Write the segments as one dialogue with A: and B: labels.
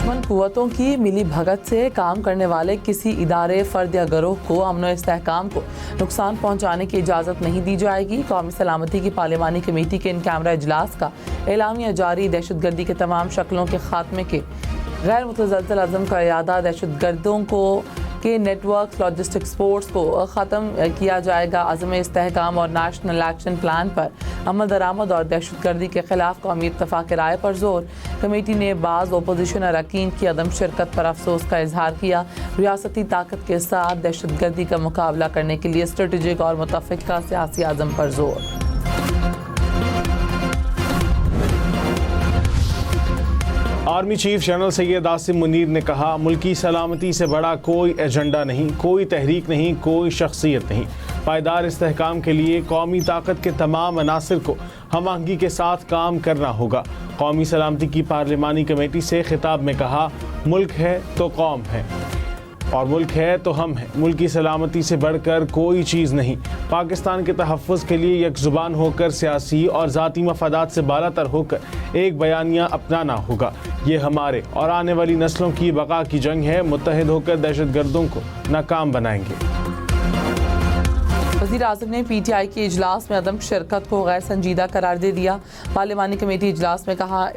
A: दुश्मन कुव्वतों की मिली भगत से काम करने वाले किसी इदारे, फर्द या गिरोह को अमन व इस्तेहकाम को नुकसान पहुंचाने की इजाज़त नहीं दी जाएगी। कौमी सलामती की पार्लिमानी कमेटी के इन कैमरा इजलास का एलामिया जारी। दहशतगर्दी के तमाम शक्लों के खात्मे के गैर मुतज़लज़ल अज़म का इरादा, दहशतगर्दों को के नेटवर्क, लॉजिस्टिक स्पोर्ट्स को ख़त्म किया जाएगा। अज़म इस्तेहकाम और नेशनल एक्शन प्लान पर अमल दरामद और दहशतगर्दी के खिलाफ कौमी इत्तफ़ाक़ राय पर जोर। कमेटी ने बाज़ अपोजिशन अरकान की अदम शिरकत पर अफसोस का इजहार किया। रियासती ताकत के साथ दहशतगर्दी का मुकाबला करने के लिए स्ट्रेटेजिक और मुतफ़िक़ा सियासी आज़म पर जोर।
B: Army chief general Syed Asim Munir ने कहा, मुल्की सलामती से बड़ा कोई एजेंडा नहीं, कोई तहरीक नहीं, कोई शख्सियत नहीं। पायदार इस्तेहकाम के लिए कौमी ताकत के तमाम अनासिर को हम आहंगी के साथ काम करना होगा। कौमी सलामती की पार्लिमानी कमेटी से खिताब में कहा, मुल्क है तो कौम है और मुल्क है तो हम हैं। मुल्क की सलामती से बढ़कर कोई चीज़ नहीं। पाकिस्तान के तहफ़्फ़ुज़ के लिए यकजुबान होकर, सियासी और ज़ाती मफादात से बालातर होकर एक बयानिया अपनाना होगा। ये हमारे और आने वाली नस्लों की बका की जंग है। मुत्तहिद होकर दहशतगर्दों को नाकाम बनाएंगे।
A: वज़ीर आज़म ने PTI के इजलास में अदम शिरकत को गैर संजीदा करार दे दिया। पार्लिमानी कमेटी इजलास में कहा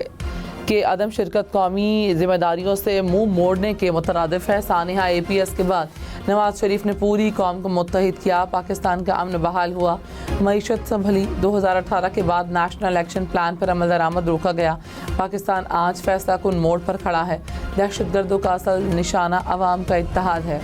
A: कि अदम शिरकत कौमी जिम्मेदारियों से मुंह मोड़ने के मुतरादिफ है। सानिहा APS के बाद नवाज शरीफ ने पूरी कौम को मुत्तहिद किया। पाकिस्तान का अमन बहाल हुआ, मईशत संभली। 2018 के बाद नेशनल एक्शन प्लान पर अमल दरामद रोका गया। पाकिस्तान आज फैसला कुन मोड़ पर खड़ा है। दहशतगर्दों का असल निशाना अवाम का इत्तेहाद है।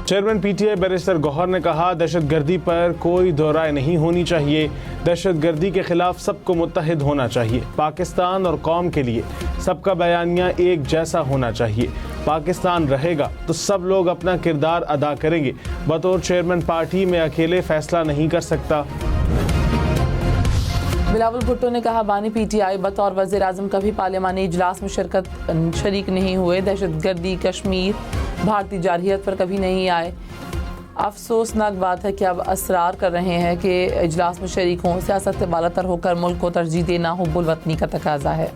B: चेयरमैन PTI बैरिस्टर गौहर ने कहा, दहशतगर्दी पर कोई दो राय नहीं होनी चाहिए। दहशतगर्दी के खिलाफ सबको मुत्तहिद होना चाहिए। पाकिस्तान और कौम के लिए सबका बयानिया एक जैसा होना चाहिए। पाकिस्तान रहेगा तो सब लोग अपना किरदार अदा करेंगे। बतौर चेयरमैन पार्टी में अकेले फैसला नहीं कर सकता।
A: बिलावल भुट्टो ने कहा, बानी PTI बतौर वज़ीर आज़म कभी पार्लिमानी इजलास में शरीक नहीं हुए। दहशतगर्दी, कश्मीर, भारतीय जारहियत पर कभी नहीं आए। अफसोसनाक बात है कि अब असरार कर रहे हैं कि इजलास में शरीक हों। सियासत से बालातर होकर मुल्क को तरजीह देना हुब्बुल वतनी का तकाजा है।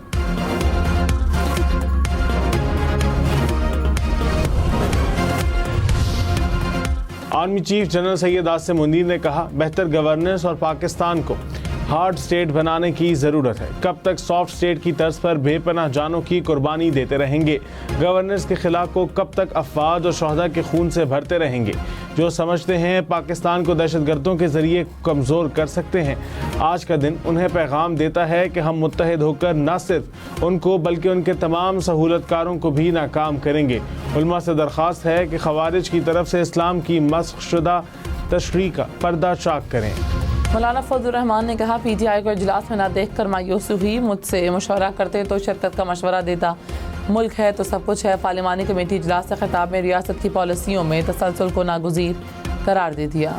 B: Army chief general Syed Asim Munir ने कहा, बेहतर गवर्नेंस और पाकिस्तान को हार्ड स्टेट बनाने की ज़रूरत है। कब तक सॉफ्ट स्टेट की तर्ज पर बेपनाह जानों की कुर्बानी देते रहेंगे? गवर्नेंस के खिलाफ को कब तक अफवाद और शहदा के खून से भरते रहेंगे? जो समझते हैं पाकिस्तान को दहशतगर्दों के ज़रिए कमज़ोर कर सकते हैं, आज का दिन उन्हें पैगाम देता है कि हम मुत्तहिद होकर न सिर्फ उनको बल्कि उनके तमाम सहूलतकारों को भी नाकाम करेंगे। उलमा से दरख्वास्त है कि खवारिज की तरफ से इस्लाम की मस्ख़शुदा तशरीह का पर्दा चाक करें।
A: मौलाना फजलुर रहमान ने कहा, PTI को इजलास में ना देख कर मायूसी हुई। मुझसे मशवरा करते तो शिरकत का मशवरा देता। मुल्क है तो सब कुछ है। पार्लिमानी कमेटी इजलास से खिताब में रियासत की पॉलिसियों में तसलसल को नागुज़ीर करार दे दिया।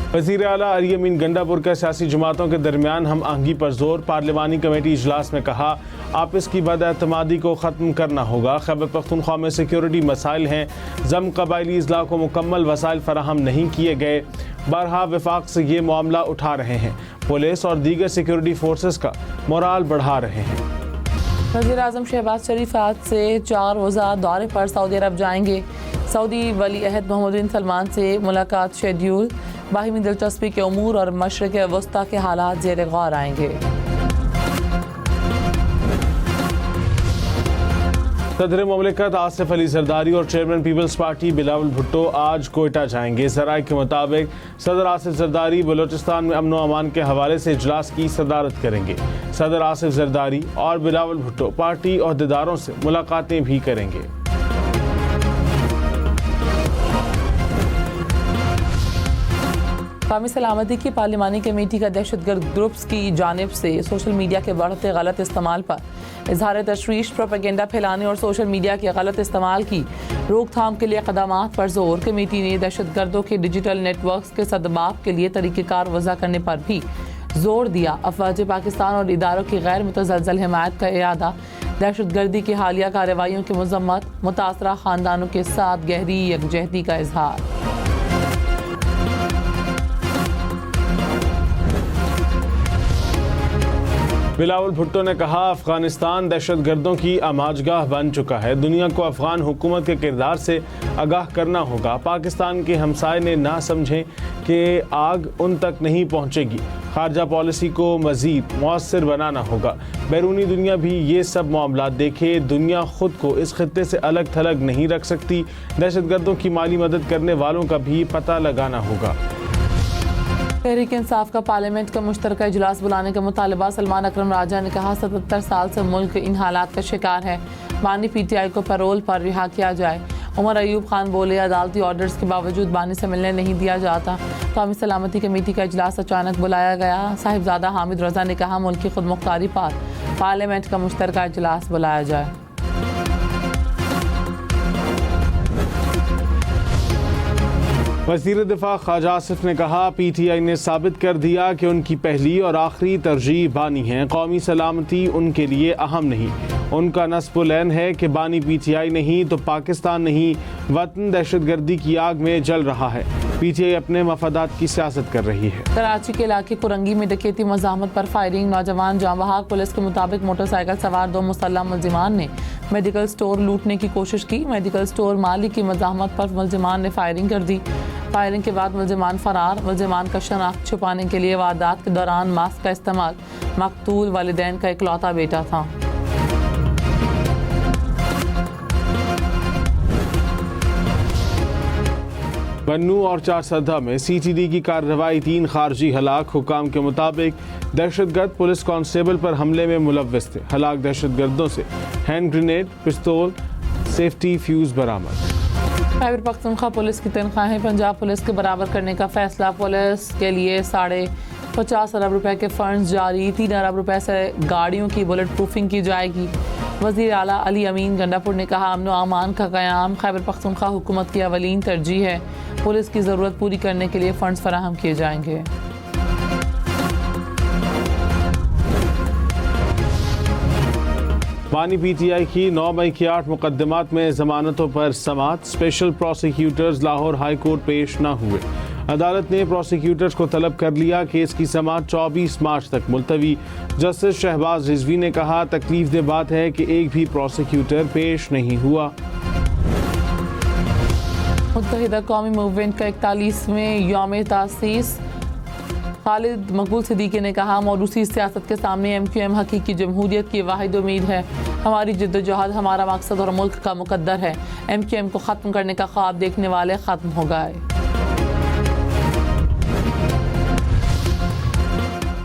B: वज़ीर आला अरियमीन गंडापुर का सियासी जमातों के दरमियान हम आहंगी पर जोर। पार्लिमानी कमेटी इजलास में कहा, आपस की बदएतमादी को ख़त्म करना होगा। खैबर पख्तूनख्वा में सिक्योरिटी मसाइल हैं। जम कबायली अजला को मुकम्मल वसाइल फराहम नहीं किए गए। बारहा वफाक से ये मामला उठा रहे हैं। पुलिस और दीगर सिक्योरिटी फोर्सेस का मोराल बढ़ा रहे हैं।
A: वज़ीर आज़म शहबाज शरीफ आज से 4 रोज़ा दौरे पर सऊदी अरब जाएंगे। सऊदी वली अहद मोहम्मद बिन सलमान से मुलाकात शेड्यूल। बाहिमी दिलचस्पी के उमूर और मशरिक़ वस्ता के हालात ज़ेर गौर आएंगे।
B: सदर मुमलिकत आसिफ अली जरदारी और चेयरमैन पीपल्स पार्टी बिलावल भुट्टो आज कोयटा जाएंगे। ज़राए के मुताबिक सदर आसिफ जरदारी बलोचिस्तान में अमन व अमान के हवाले से इजलास की सदारत करेंगे। सदर आसिफ जरदारी और बिलावल भुट्टो पार्टी अहदेदारों से मुलाकातें भी करेंगे।
A: कौमी सलामती की पार्लिमानी कमेटी का दहशतगर्द ग्रुप्स की जानिब से सोशल मीडिया के बढ़ते गलत इस्तेमाल पर इजहार तशवीश, प्रोपेगेंडा फैलाने और सोशल मीडिया के गलत इस्तेमाल की रोकथाम के लिए इक़दामात पर जोर। कमेटी ने दहशतगर्दों के डिजिटल नेटवर्क्स के सदबाब के लिए तरीक़ेकार वज़ा करने पर भी जोर दिया। अफवाज पाकिस्तान और इदारों की गैर मुतज़लज़ल हिमायत का इरादा, दहशतगर्दी की हालिया कार्रवाइयों की मज़म्मत, मुतासरा ख़ानदानों के साथ गहरी यकजहती का इजहार।
B: बिलावल भुट्टो ने कहा, अफगानिस्तान दहशतगर्दों की आमाजगाह बन चुका है। दुनिया को अफगान हुकूमत के किरदार से आगाह करना होगा। पाकिस्तान के हमसाये ने ना समझें कि आग उन तक नहीं पहुंचेगी। खारजा पॉलिसी को मज़ीद मौसर बनाना होगा। बैरूनी दुनिया भी ये सब मामला देखे। दुनिया खुद को इस खित्ते से अलग थलग नहीं रख सकती। दहशतगर्दों की माली मदद करने वालों का भी पता लगाना होगा।
A: तहरीक इंसाफ का पार्लियामेंट का मुश्तरका इजलास बुलाने का मुतालबा। सलमान अकरम राजा ने कहा, 77 साल से मुल्क इन हालात का शिकार है। बानी PTI को पैरोल पर रिहा किया जाए। उमर अयूब खान बोले, अदालती ऑर्डर्स के बावजूद बानी से मिलने नहीं दिया जाता। कौमी सलामती कमेटी का इजलास अचानक बुलाया गया। साहिबजादा हामिद रजा ने कहा, मुल्क की खुद मुख्तारी पर पार्लियामेंट का मुश्तरका इजलास बुलाया जाए।
B: वज़ीर दिफा ख्वाजा आसिफ ने कहा, PTI ने साबित कर दिया कि उनकी पहली और आखिरी तरजीह बानी है। कौमी सलामती उनके लिए अहम नहीं। उनका नस्बुलैन है कि बानी PTI नहीं तो पाकिस्तान नहीं। वतन दहशतगर्दी की आग में जल रहा है। PTI अपने मफादात की सियासत कर रही है।
A: कराची के इलाके कुरंगी में डकैती मज़ाहमत पर फायरिंग। नौजवान जाँ बहक। पुलिस के मुताबिक मोटरसाइकिल सवार 2 मुसल्लह मुलजिमान ने मेडिकल स्टोर लूटने की कोशिश की। मेडिकल स्टोर मालिक की मज़ाहमत पर मुलजिमान ने फायरिंग कर दी। फायरिंग के बाद मुलजिमान फरार। मुलजिमान का शनाख्त छुपाने के लिए वारदात के दौरान मास्क का इस्तेमाल। मकतूल वालिदैन का इकलौता बेटा था।
B: बन्नू और चारसदा में CTD की कार्रवाई। 3 खारजी हलाक। हुकाम के मुताबिक दहशतगर्द पुलिस कांस्टेबल पर हमले में मुलव्वस थे। हलाक दहशतगर्दों से हैंड ग्रेनेड, पिस्तौल, सेफ्टी फ्यूज बरामद।
A: खैबर पख्तूनख्वा पुलिस की तनख्वाहें पंजाब पुलिस के बराबर करने का फैसला। पुलिस के लिए 50 अरब रुपए के फंड्स जारी। 3 अरब रुपए से गाड़ियों की बुलेट प्रूफिंग की जाएगी। वज़ीर आला अली अमीन गंडापुर ने कहा, अमन व अमान का क़याम खैबर पख्तूनख्वा हुकूमत की अवलीन तरजीह है। पुलिस की ज़रूरत पूरी करने के लिए फंड्स फराहम किए जाएंगे।
B: बानी PTI की 9 मई की 8 मुकदमात में जमानतों पर समाअत। Special prosecutors Lahore high court पेश न हुए। अदालत ने प्रोसिक्यूटर्स को तलब कर लिया। केस की समाअत 24 मार्च तक मुलतवी। जस्टिस शहबाज रिजवी ने कहा, तकलीफदेह बात है कि एक भी प्रोसिक्यूटर पेश नहीं हुआ।
A: मुत्तहिदा कौमी मूवमेंट का 41वें यौम तासीस। खालिद मकबूल सिद्दीकी ने कहा, मौरूसी सियासत के सामने MQM हकीकी जमहूरियत की वाहिद उम्मीद है। हमारी जद्दोजहद हमारा मकसद और मुल्क का मुकद्दर है। MQM को ख़त्म करने का ख्वाब देखने वाले ख़त्म हो गए।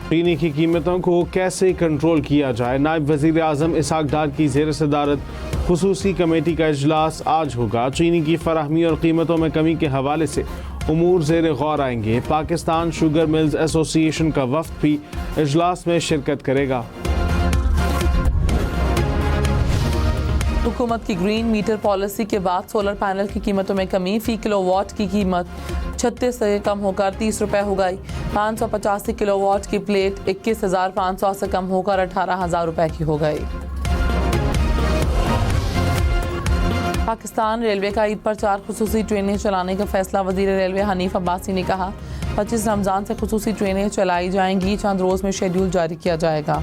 B: चीनी की कीमतों को कैसे कंट्रोल किया जाए। नायब वज़ीर आज़म इसहाक डार की ज़ेर सदारत खुसूसी कमेटी का इजलास आज होगा। चीनी की फराहमी और कीमतों में कमी के हवाले से उमूर ज़ेर गौर आएंगे। पाकिस्तान शुगर मिल्स एसोसिएशन का वफ्द भी इजलास में शिरकत करेगा।
A: हुकूमत की ग्रीन मीटर पॉलिसी के बाद सोलर पैनल की कीमतों में कमी। फ़ी किलोवाट की कीमत 36 से कम होकर 30 रुपये हो गई। 585 किलोवाट की प्लेट 21,500 से कम होकर 18,000 रुपये की हो गई। पाकिस्तान रेलवे का ईद पर 4 खुसूसी ट्रेनें चलाने का फैसला। वज़ीर रेलवे हनीफ अब्बासी ने कहा, 25 रमज़ान से खुसूसी ट्रेनें चलाई जाएंगी। चंद रोज़ में शेड्यूल जारी किया जाएगा।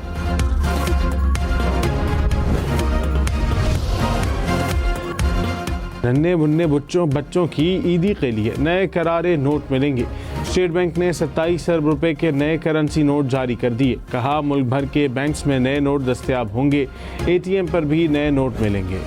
B: नन्हे मुन्ने बच्चों की ईदी के लिए नए करारे नोट मिलेंगे। स्टेट बैंक ने 27 अरब रुपए के नए करेंसी नोट जारी कर दिए। कहा, मुल्क भर के बैंक्स में नए नोट दस्तयाब होंगे। ATM पर भी नए नोट मिलेंगे।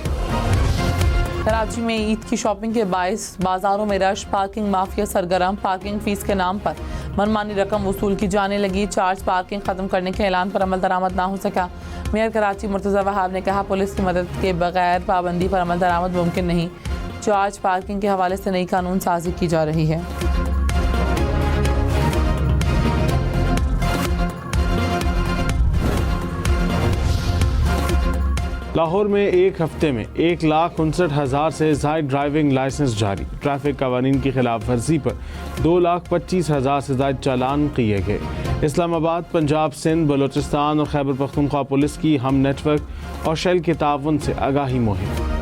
A: कराची में ईद की शॉपिंग के बाइस बाजारों में रश। पार्किंग माफिया सरगर्म। पार्किंग फीस के नाम पर मनमानी रकम वसूल की जाने लगी। चार्ज पार्किंग खत्म करने के ऐलान पर अमल दरामद ना हो सका। मेयर कराची मुर्तज़ा वहाब ने कहा, पुलिस की मदद के बगैर पाबंदी पर अमल दरामद मुमकिन नहीं। चार्ज पार्किंग के हवाले से नई कानून साजी की जा रही है।
B: लाहौर में एक हफ्ते में 1,59,000 से ज़ायद ड्राइविंग लाइसेंस जारी। ट्रैफिक कवानीन की खिलाफ वर्जी पर 2,25,000 से ज़ायद चालान किए गए। इस्लामाबाद, पंजाब, सिंध, बलोचिस्तान और खैबर पख्तूनख्वा पुलिस की हम नेटवर्क और शेल के ताउन से आगाही मुहिम।